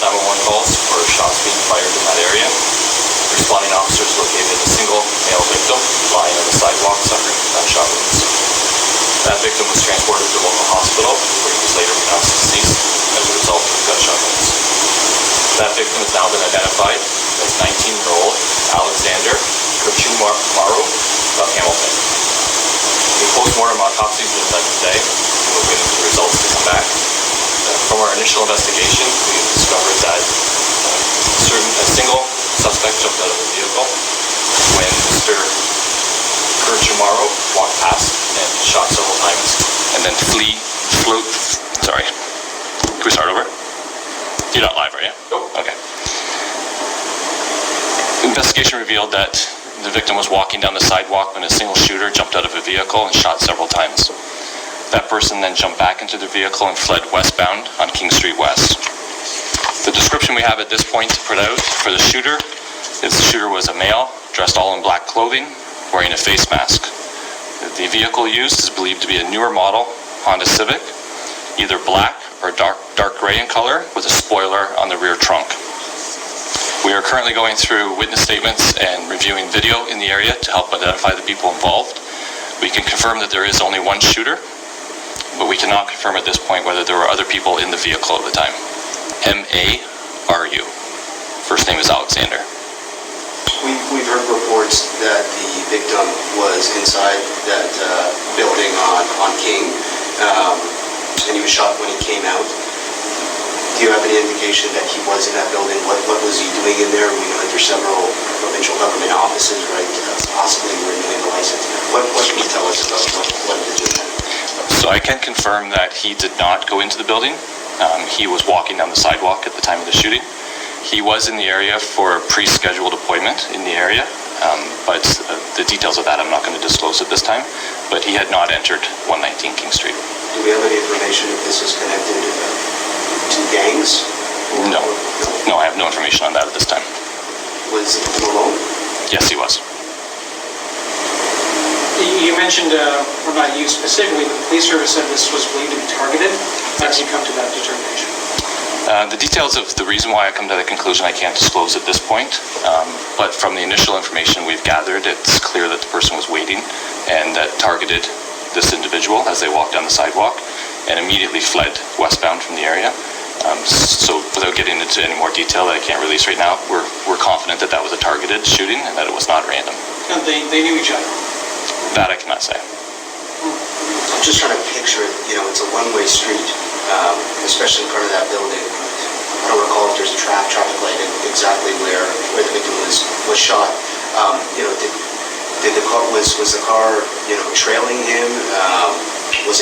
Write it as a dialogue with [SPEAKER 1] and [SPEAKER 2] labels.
[SPEAKER 1] 911 calls for shots being fired in that area. Responding officers located a single male victim lying on the sidewalk suffering from gunshot wounds. That victim was transported to a local hospital where he was later pronounced deceased as a result of gunshot wounds. That victim has now been identified as 19-year-old Alexander Kurchumaru of Hamilton. A post-mortem autopsy has been done today, and we're waiting for the results to come back. From our initial investigation, we have discovered that a single suspect jumped out of a vehicle when Mr. Kurchumaru walked past and shot several times, and then sorry. Can we start over? You're not live, are you? Nope. Okay. The investigation revealed that the victim was walking down the sidewalk when a single shooter jumped out of a vehicle and shot several times. That person then jumped back into the vehicle and fled westbound on King Street West. The description we have at this point to put out for the shooter is the shooter was a male, dressed all in black clothing, wearing a face mask. The vehicle used is believed to be a newer model Honda Civic, either black or dark gray in color with a spoiler on the rear trunk. We are currently going through witness statements and reviewing video in the area to help identify the people involved. We can confirm that there is only one shooter, but we cannot confirm at this point whether there were other people in the vehicle at the time. M-A-R-U. First name is Alexander.
[SPEAKER 2] We've heard reports that the victim was inside that building on King, and he was shot when he came out. Do you have any indication that he was in that building? What was he doing in there? We know that there's several provincial government offices, right? Possibly renewing the license. What can you tell us about what he did there?
[SPEAKER 1] So I can confirm that he did not go into the building. He was walking down the sidewalk at the time of the shooting. He was in the area for a pre-scheduled appointment in the area, but the details of that I'm not going to disclose at this time. But he had not entered 119 King Street.
[SPEAKER 2] Do we have any information if this is connected to gangs?
[SPEAKER 1] No, I have no information on that at this time.
[SPEAKER 2] Was he alone?
[SPEAKER 1] Yes, he was.
[SPEAKER 3] You mentioned, or not you specifically, but the police service said this was believed to be targeted. How did you come to that determination?
[SPEAKER 1] The details of the reason why I come to that conclusion I can't disclose at this point, but from the initial information we've gathered, it's clear that the person was waiting and that targeted this individual as they walked down the sidewalk and immediately fled westbound from the area. So without getting into any more detail that I can't release right now, we're confident that that was a targeted shooting and that it was not random.
[SPEAKER 3] And they knew each other?
[SPEAKER 1] That I cannot say.
[SPEAKER 2] I'm just trying to picture it. It's a one-way street, especially in front of that building. I don't recall if there's a traffic light exactly where the victim was shot. Did the car was the car trailing him? Was it